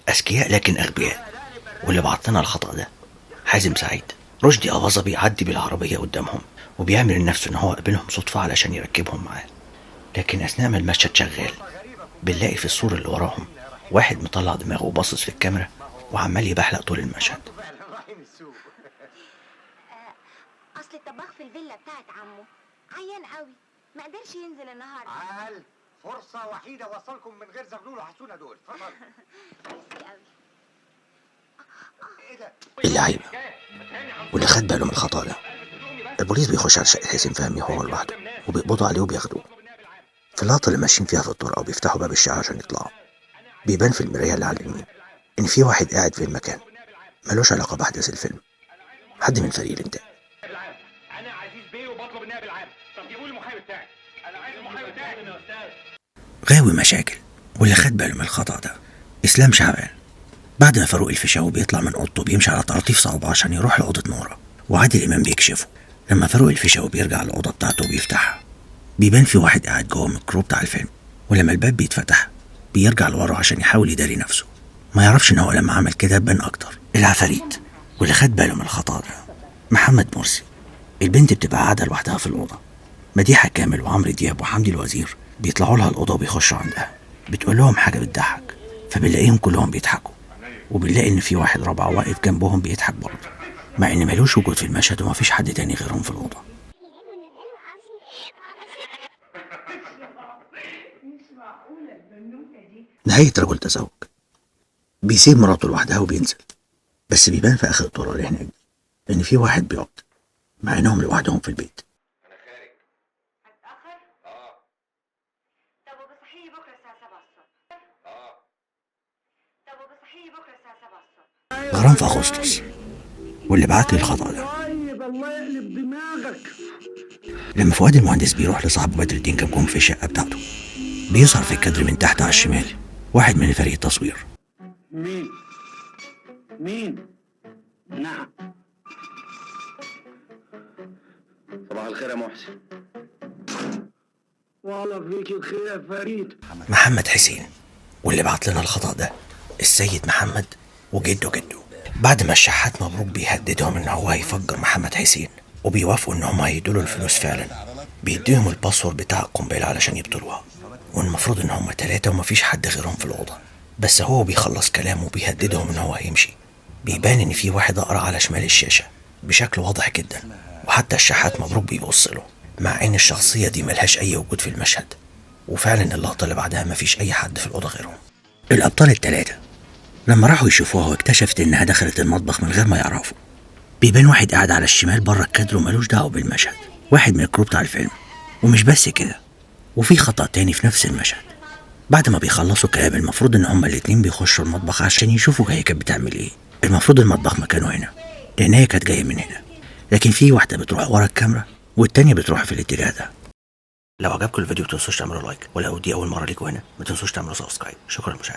اذكياء لكن اغبياء، واللي بعت لنا الخطأ ده حازم سعيد. رشدي أباظة بيعدي بالعربية قدامهم وبيعمل لنفسه ان هو قابلهم صدفة علشان يركبهم معاه، لكن اثناء ما المشهد شغال بنلاقي في الصورة اللي وراهم واحد مطلع دماغه وباصص في الكاميرا وعمال يبحلق طول المشهد. اصل الطباخ في الفيلا بتاعت عمه عيان قوي، ما قدرش ينزل النهارده. عال فرصه وحيده وصلكم من غير زغلول وحسونه دول. اتفضل. ميرسي قوي. ايه ده؟ اللعيبة واللي خد باله من الخطأ ده، البوليس بيخش على شقة حسين فهمي هو لوحده وبيقبضوا عليه وبياخدوه. في اللقطة اللي ماشيين فيها في الطرقة وبيفتحوا باب الشقة عشان يطلعوا، بيبان في المراية اللي على اليمين إن في واحد قاعد في المكان ملوش علاقة بأحداث الفيلم، حد من فريق الإنتاج. انا عزيز بيه وبطلب النائب العام. طب جيبوا لي المحامي بتاعي، انا عايز المحامي بتاعي يا استاذ. غاوي مشاكل واللي خد باله من الخطأ ده إسلام شعبان. بعد ما فاروق الفيشاوي بيطلع من اوضته بيمشي على طراطيف صعبة عشان يروح لأوضة نورة، وعادل إمام بيكشفه. لما فاروق الفيشاوي بيرجع الأوضة بتاعته وبيفتحها بيبان في واحد قاعد جوه الميكرو بتاع الفيلم، ولما الباب بيتفتح بيرجع لورا عشان يحاول يداري نفسه. ما يعرفش ان هو لما عمل كده بان اكتر. العفاريت واللي خد باله من الخطأ ده محمد مرسي. البنت بتبقى قاعدة لوحدها في الأوضة، مديحة كامل وعمرو دياب وحمدي الوزير بيطلعوا لها الأوضة وبيخشوا عندها، بتقول لهم حاجة بتضحك فبنلاقيهم كلهم بيضحكوا، وبنلاقي ان في واحد رابع واقف جنبهم بيضحك برضه، مع ان ملوش وجود في المشهد ومفيش حد تاني غيرهم في الأوضة. نهاية رجل تزوج بيسيب مراته لوحدها وبينزل، بس بيبان في آخر الطرق اللي هناك إن في واحد بيقعد مع إنهم لوحدهم في البيت. انا خارج. هتأخر؟ طب وبصحيني بكره الساعة 7 الصبح. طب وبصحيني بكره الساعة 7 الصبح. غرام في أغسطس واللي بعت لي الخطأ ده. طيب الله يقلب دماغك. لما فؤاد المهندس بيروح لصاحبه بدر الدين كمكم في الشقة بتاعته بيظهر في الكادر من تحت على الشمال واحد من فريق التصوير. مين؟ نعم. صباح الخير يا محسن. والله فيك الخير يا فريد. محمد حسين واللي بعت لنا الخطأ ده السيد محمد وجده جده. بعد ما الشحات مبروك بيهددهم ان هو هيفجر محمد حسين وبيوافقوا ان هم هيدوا له الفلوس فعلا، بيديهم الباسورد بتاع القنبله علشان يبطلوها، والمفروض ان هم 3 ومفيش حد غيرهم في الاوضه. بس هو بيخلص كلامه وبيهددهم ان هو هيمشي. بيبان ان في واحد اقرع على شمال الشاشه بشكل واضح جدا، وحتى الشحات مبروك بيبص له، مع ان الشخصيه دي ملهاش اي وجود في المشهد. وفعلا اللقطه اللي بعدها مفيش اي حد في الاوضه غيرهم. الابطال ال3 لما راحوا يشوفوها واكتشفت انها دخلت المطبخ من غير ما يعرفوا، بيبان واحد قاعد على الشمال بره الكادر ومالوش دعوه بالمشهد، واحد من الكرو بتاع الفيلم. ومش بس كده، وفي خطأ تاني في نفس المشهد. بعد ما بيخلصوا كلام المفروض ان هما الاتنين بيخشوا المطبخ عشان يشوفوا هي كانت بتعمل ايه. المفروض المطبخ مكانه هنا لان هي كانت جايه من هنا، لكن في واحده بتروح ورا الكاميرا والتانيه بتروح في الاتجاه ده. لو عجبكم الفيديو متنسوش تعملوا لايك، ولو دي اول مره ليكوا هنا متنسوش تعملوا سبسكرايب. شكرا للمشاهده.